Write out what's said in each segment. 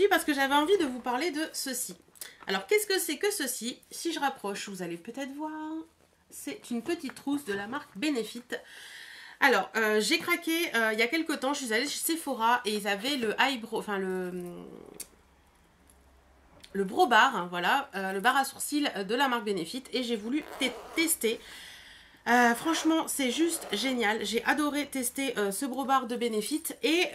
parce que j'avais envie de vous parler de ceci. Alors, qu'est-ce que c'est que ceci? Si je rapproche, vous allez peut-être voir. C'est une petite trousse de la marque Benefit. Alors, j'ai craqué il y a quelques temps, je suis allée chez Sephora et ils avaient le eyebrow, enfin le brow bar, hein, voilà, le bar à sourcils de la marque Benefit et j'ai voulu tester. Franchement, c'est juste génial. J'ai adoré tester ce brow bar de Benefit et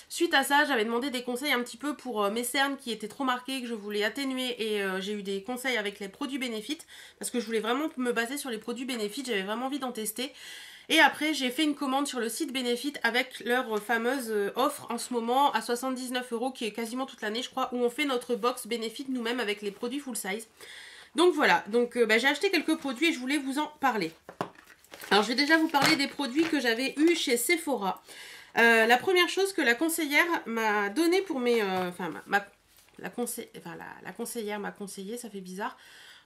suite à ça, j'avais demandé des conseils un petit peu pour mes cernes qui étaient trop marquées, que je voulais atténuer et j'ai eu des conseils avec les produits Benefit parce que je voulais vraiment me baser sur les produits Benefit, j'avais vraiment envie d'en tester. Et après, j'ai fait une commande sur le site Benefit avec leur fameuse offre en ce moment à 79 € qui est quasiment toute l'année, je crois, où on fait notre box Benefit nous-mêmes avec les produits full size. Donc voilà, donc j'ai acheté quelques produits et je voulais vous en parler. Alors, je vais déjà vous parler des produits que j'avais eu chez Sephora. La première chose que la conseillère m'a donné pour mes... la conseillère m'a conseillé, ça fait bizarre.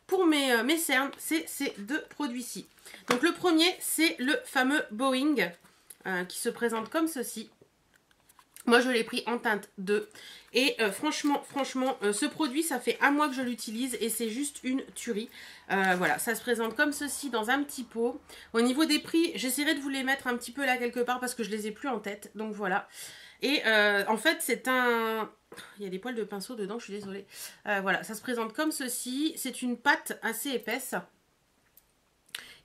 Pour mes cernes, c'est ces deux produits-ci. Donc le premier, c'est le fameux Boeing qui se présente comme ceci. Moi, je l'ai pris en teinte 2. Et franchement, ce produit, ça fait un mois que je l'utilise et c'est juste une tuerie. Voilà, ça se présente comme ceci dans un petit pot. Au niveau des prix, j'essaierai de vous les mettre un petit peu là quelque part parce que je les ai plus en tête. Donc voilà. Et en fait, c'est un... Il y a des poils de pinceau dedans, je suis désolée. Voilà, ça se présente comme ceci. C'est une pâte assez épaisse.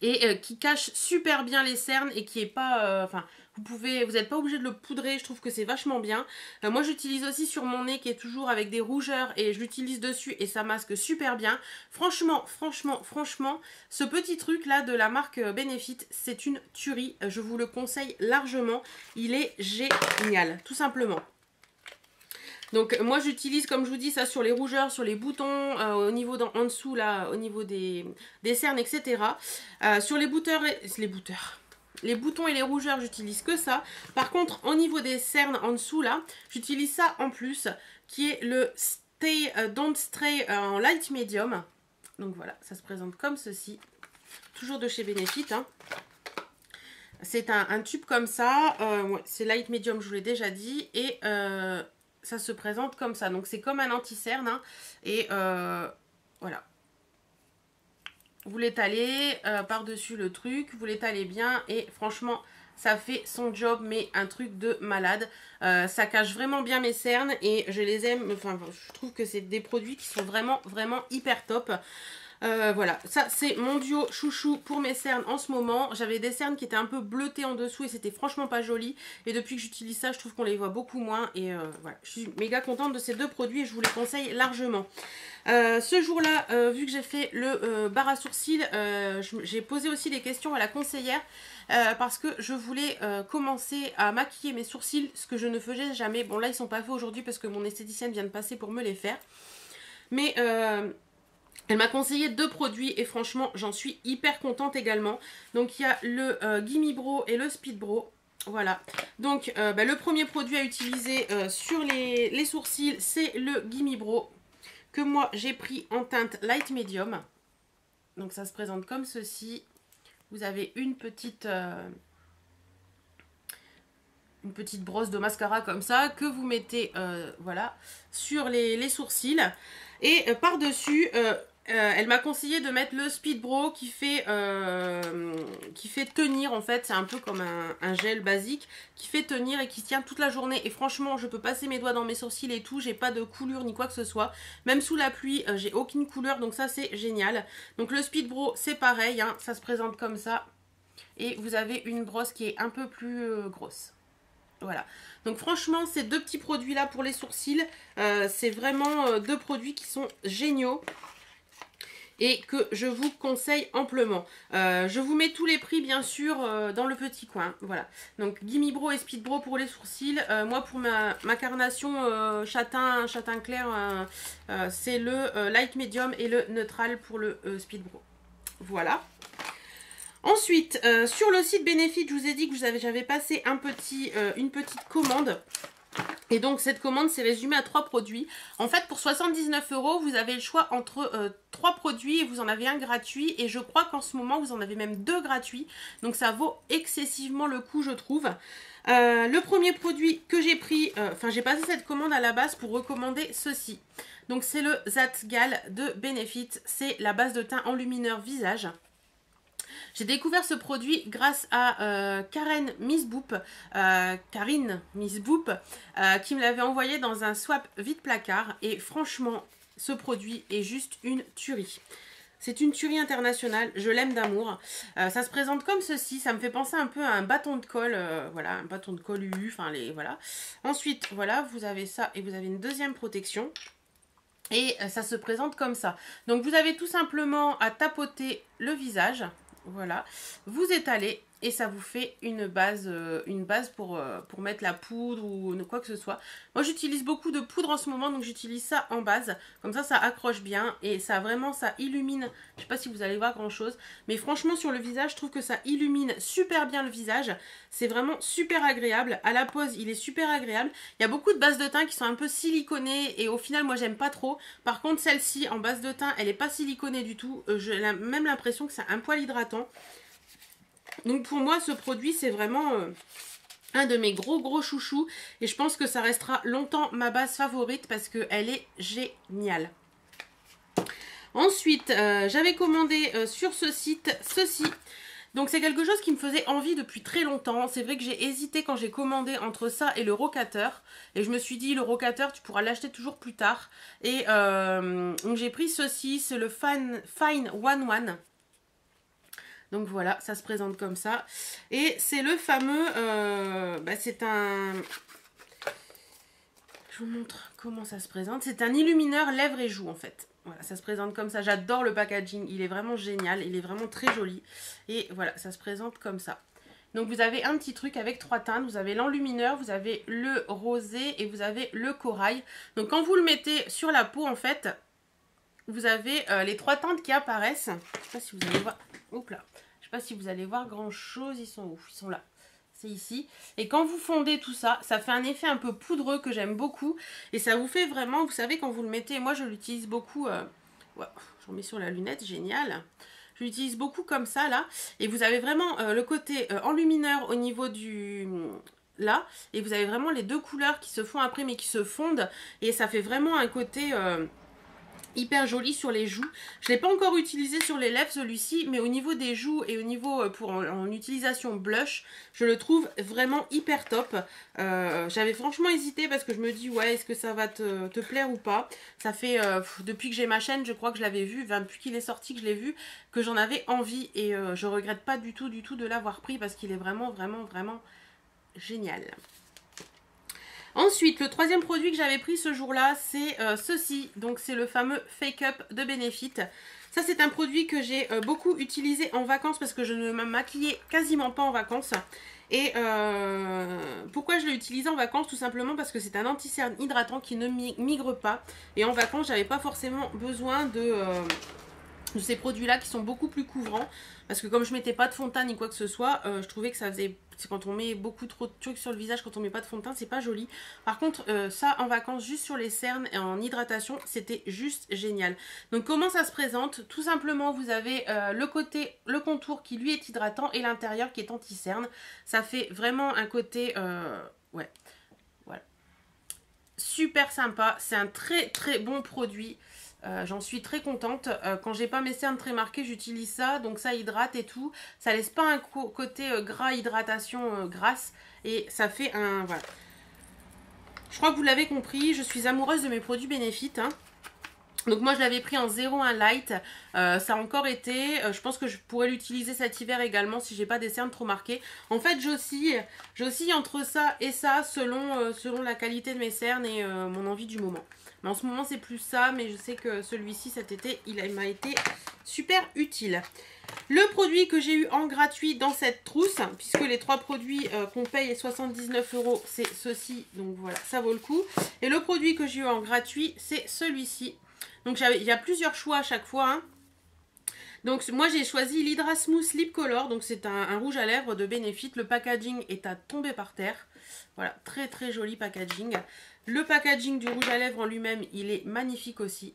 Et qui cache super bien les cernes et qui est pas... vous n'êtes pas obligé de le poudrer, je trouve que c'est vachement bien. Moi j'utilise aussi sur mon nez qui est toujours avec des rougeurs et je l'utilise dessus et ça masque super bien. Franchement, ce petit truc là de la marque Benefit, c'est une tuerie. Je vous le conseille largement. Il est génial, tout simplement. Donc moi j'utilise, comme je vous dis, ça sur les rougeurs, sur les boutons, au niveau en dessous là, au niveau des cernes, etc. Sur les boutons et les rougeurs, j'utilise que ça. Par contre, au niveau des cernes en dessous là, j'utilise ça en plus, qui est le Stay Don't Stray en light medium. Donc voilà, ça se présente comme ceci. Toujours de chez Benefit, hein. C'est un tube comme ça. Ouais, c'est light medium, je vous l'ai déjà dit. Et... ça se présente comme ça. Donc c'est comme un anti-cerne. Hein, et voilà. Vous l'étalez par-dessus le truc. Vous l'étalez bien. Et franchement, ça fait son job. Mais un truc de malade. Ça cache vraiment bien mes cernes. Et je les aime. Enfin, je trouve que c'est des produits qui sont vraiment hyper top. Voilà, ça c'est mon duo chouchou pour mes cernes en ce moment. J'avais des cernes qui étaient un peu bleutées en dessous et c'était franchement pas joli. Et depuis que j'utilise ça, je trouve qu'on les voit beaucoup moins. Et voilà, je suis méga contente de ces deux produits et je vous les conseille largement. Ce jour-là, vu que j'ai fait le bar à sourcils, j'ai posé aussi des questions à la conseillère. Parce que je voulais commencer à maquiller mes sourcils, ce que je ne faisais jamais. Bon là ils sont pas faits aujourd'hui parce que mon esthéticienne vient de passer pour me les faire. Mais... elle m'a conseillé deux produits et franchement j'en suis hyper contente également. Donc il y a le Gimme Brow et le Speed Brow. Voilà. Donc le premier produit à utiliser sur les sourcils c'est le Gimme Brow. Que moi j'ai pris en teinte light medium. Donc ça se présente comme ceci. Vous avez une petite brosse de mascara comme ça que vous mettez voilà, sur les sourcils. Et par-dessus... elle m'a conseillé de mettre le Speed Brow qui fait tenir en fait, c'est un peu comme un gel basique qui fait tenir et qui tient toute la journée et franchement je peux passer mes doigts dans mes sourcils et tout, j'ai pas de coulure ni quoi que ce soit, même sous la pluie j'ai aucune couleur donc ça c'est génial. Donc le Speed Brow c'est pareil, hein, ça se présente comme ça et vous avez une brosse qui est un peu plus grosse. Voilà, donc franchement ces deux petits produits là pour les sourcils, c'est vraiment deux produits qui sont géniaux. Et que je vous conseille amplement. Je vous mets tous les prix bien sûr dans le petit coin. Voilà. Donc Gimme Brow et Speed Brow pour les sourcils. Moi pour ma carnation châtain clair, c'est le light medium et le neutral pour le Speed Brow. Voilà. Ensuite, sur le site Benefit, je vous ai dit que j'avais passé une petite commande. Et donc cette commande s'est résumée à 3 produits. En fait pour 79 €, vous avez le choix entre 3 produits et vous en avez un gratuit. Et je crois qu'en ce moment vous en avez même 2 gratuits. Donc ça vaut excessivement le coup je trouve. Le premier produit que j'ai pris, j'ai passé cette commande à la base pour recommander ceci. Donc c'est le Zatgal de Benefit. C'est la base de teint enlumineur visage. J'ai découvert ce produit grâce à Karine Misboop, qui me l'avait envoyé dans un swap vide placard. Et franchement, ce produit est juste une tuerie. C'est une tuerie internationale, je l'aime d'amour. Ça se présente comme ceci, ça me fait penser un peu à un bâton de colle, voilà, un bâton de colle UU, voilà. Ensuite, voilà, vous avez ça et vous avez une deuxième protection. Et ça se présente comme ça. Donc vous avez tout simplement à tapoter le visage. Voilà, vous étalez et ça vous fait une base pour mettre la poudre ou quoi que ce soit. Moi j'utilise beaucoup de poudre en ce moment, donc j'utilise ça en base. Comme ça accroche bien et ça vraiment ça illumine. Je sais pas si vous allez voir grand chose, mais franchement sur le visage je trouve que ça illumine super bien le visage. C'est vraiment super agréable. À la pose il est super agréable. Il y a beaucoup de bases de teint qui sont un peu siliconées et au final moi j'aime pas trop. Par contre celle-ci en base de teint elle est pas siliconée du tout. J'ai même l'impression que c'est un poil hydratant. Donc pour moi ce produit c'est vraiment un de mes gros chouchous et je pense que ça restera longtemps ma base favorite parce qu'elle est géniale. Ensuite j'avais commandé sur ce site ceci. Donc c'est quelque chose qui me faisait envie depuis très longtemps. C'est vrai que j'ai hésité quand j'ai commandé entre ça et le rocateur. Et je me suis dit le rocateur tu pourras l'acheter toujours plus tard. Et donc j'ai pris ceci, c'est le Fine One One. Donc voilà, ça se présente comme ça. Et c'est le fameux, c'est un... Je vous montre comment ça se présente. C'est un illumineur lèvres et joues en fait. Voilà, ça se présente comme ça. J'adore le packaging, il est vraiment génial, il est vraiment très joli. Et voilà, ça se présente comme ça. Donc vous avez un petit truc avec 3 teintes. Vous avez l'enlumineur, vous avez le rosé et vous avez le corail. Donc quand vous le mettez sur la peau en fait, vous avez les 3 teintes qui apparaissent. Je sais pas si vous allez voir. Hop là. Je sais pas si vous allez voir grand chose. Ils sont où? Ils sont là. C'est ici. Et quand vous fondez tout ça, ça fait un effet un peu poudreux que j'aime beaucoup. Et ça vous fait vraiment, vous savez, quand vous le mettez, moi je l'utilise beaucoup. Ouais, j'en mets sur la lunette, génial. Je l'utilise beaucoup comme ça là. Et vous avez vraiment le côté enlumineur au niveau du... là. Et vous avez vraiment les deux couleurs qui se font après mais qui se fondent. Et ça fait vraiment un côté... hyper joli sur les joues. Je ne l'ai pas encore utilisé sur les lèvres celui-ci, mais au niveau des joues et au niveau en utilisation blush, je le trouve vraiment hyper top. J'avais franchement hésité parce que je me dis ouais, est-ce que ça va te plaire ou pas. Ça fait depuis que j'ai ma chaîne, je crois que je l'avais vu, depuis qu'il est sorti que je l'ai vu, que j'en avais envie et je regrette pas du tout de l'avoir pris parce qu'il est vraiment génial. Ensuite, le troisième produit que j'avais pris ce jour-là, c'est ceci. Donc, c'est le fameux Fake Up de Benefit. Ça, c'est un produit que j'ai beaucoup utilisé en vacances parce que je ne me maquillais quasiment pas en vacances. Et pourquoi je l'ai utilisé en vacances? Tout simplement parce que c'est un anti-cerne hydratant qui ne migre pas. Et en vacances, j'avais pas forcément besoin de ces produits-là qui sont beaucoup plus couvrants. Parce que comme je mettais pas de fond de teint ni quoi que ce soit, je trouvais que ça faisait... Quand on met beaucoup trop de trucs sur le visage, quand on met pas de fond de teint, c'est pas joli. Par contre, ça en vacances, juste sur les cernes et en hydratation, c'était juste génial. Donc comment ça se présente? Tout simplement, vous avez le contour qui lui est hydratant et l'intérieur qui est anti-cerne. Ça fait vraiment un côté... ouais, voilà. Super sympa, c'est un très bon produit. J'en suis très contente. Quand j'ai pas mes cernes très marquées, j'utilise ça. Donc ça hydrate et tout. Ça laisse pas un côté gras, hydratation grasse. Et ça fait un... Voilà. Je crois que vous l'avez compris. Je suis amoureuse de mes produits Benefit. Hein. Donc moi je l'avais pris en 01 light. Ça a encore été. Je pense que je pourrais l'utiliser cet hiver également si j'ai pas des cernes trop marquées. En fait j'oscille entre ça et ça selon la qualité de mes cernes et mon envie du moment. Mais en ce moment c'est plus ça, mais je sais que celui-ci cet été il m'a été super utile. Le produit que j'ai eu en gratuit dans cette trousse, puisque les 3 produits qu'on paye 79 €, c'est ceci, donc voilà, ça vaut le coup. Et le produit que j'ai eu en gratuit, c'est celui-ci. Donc il y a plusieurs choix à chaque fois. Hein. Donc moi j'ai choisi l'Hydra Smooth Lip Color, donc c'est un rouge à lèvres de Benefit. Le packaging est à tomber par terre. Voilà, très très joli packaging. Le packaging du rouge à lèvres en lui-même, il est magnifique aussi.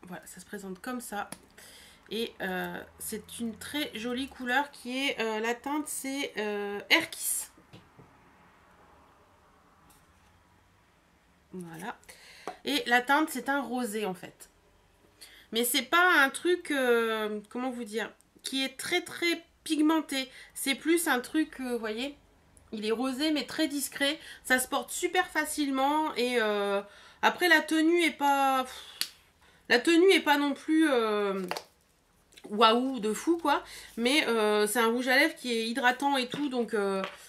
Voilà, ça se présente comme ça. Et c'est une très jolie couleur qui est, la teinte c'est Air Kiss. Voilà. Et la teinte c'est un rosé en fait. Mais c'est pas un truc, comment vous dire, qui est très très pigmenté. C'est plus un truc, vous voyez, il est rosé mais très discret. Ça se porte super facilement et après la tenue est pas... La tenue est pas non plus waouh de fou quoi. Mais c'est un rouge à lèvres qui est hydratant et tout. Donc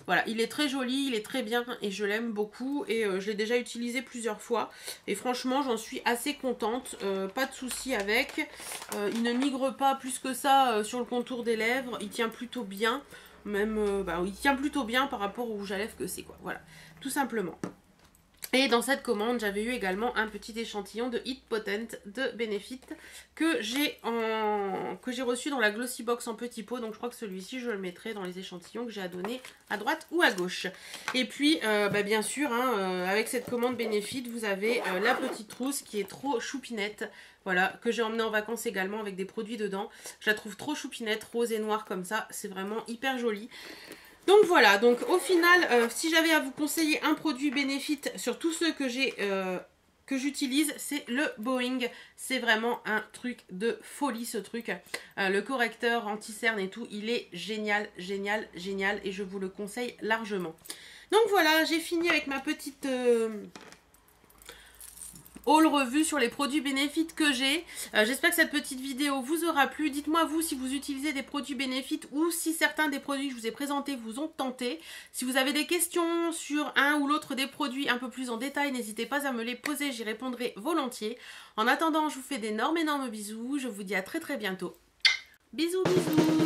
voilà, il est très joli, il est très bien et je l'aime beaucoup. Et je l'ai déjà utilisé plusieurs fois. Et franchement j'en suis assez contente. Pas de souci avec. Il ne migre pas plus que ça sur le contour des lèvres. Il tient plutôt bien. Même il tient plutôt bien par rapport au rouge à lèvres que c'est quoi. Voilà, tout simplement. Et dans cette commande, j'avais eu également un petit échantillon de Hit Potent de Benefit que j'ai reçu dans la Glossy Box en petit pot. Donc je crois que celui-ci, je le mettrai dans les échantillons que j'ai à donner à droite ou à gauche. Et puis, bien sûr, avec cette commande Benefit, vous avez la petite trousse qui est trop choupinette. Voilà, que j'ai emmenée en vacances également avec des produits dedans. Je la trouve trop choupinette, rose et noire comme ça. C'est vraiment hyper joli. Donc voilà, donc au final, si j'avais à vous conseiller un produit Benefit sur tous ceux que j'utilise, c'est le Boing. C'est vraiment un truc de folie ce truc. Le correcteur anti-cerne et tout, il est génial, génial, génial et je vous le conseille largement. Donc voilà, j'ai fini avec ma petite... haul revue sur les produits Benefit que j'ai. J'espère que cette petite vidéo vous aura plu. Dites-moi vous si vous utilisez des produits Benefit ou si certains des produits que je vous ai présentés vous ont tenté. Si vous avez des questions sur un ou l'autre des produits un peu plus en détail, n'hésitez pas à me les poser, j'y répondrai volontiers. En attendant, je vous fais d'énormes bisous. Je vous dis à très très bientôt. Bisous bisous.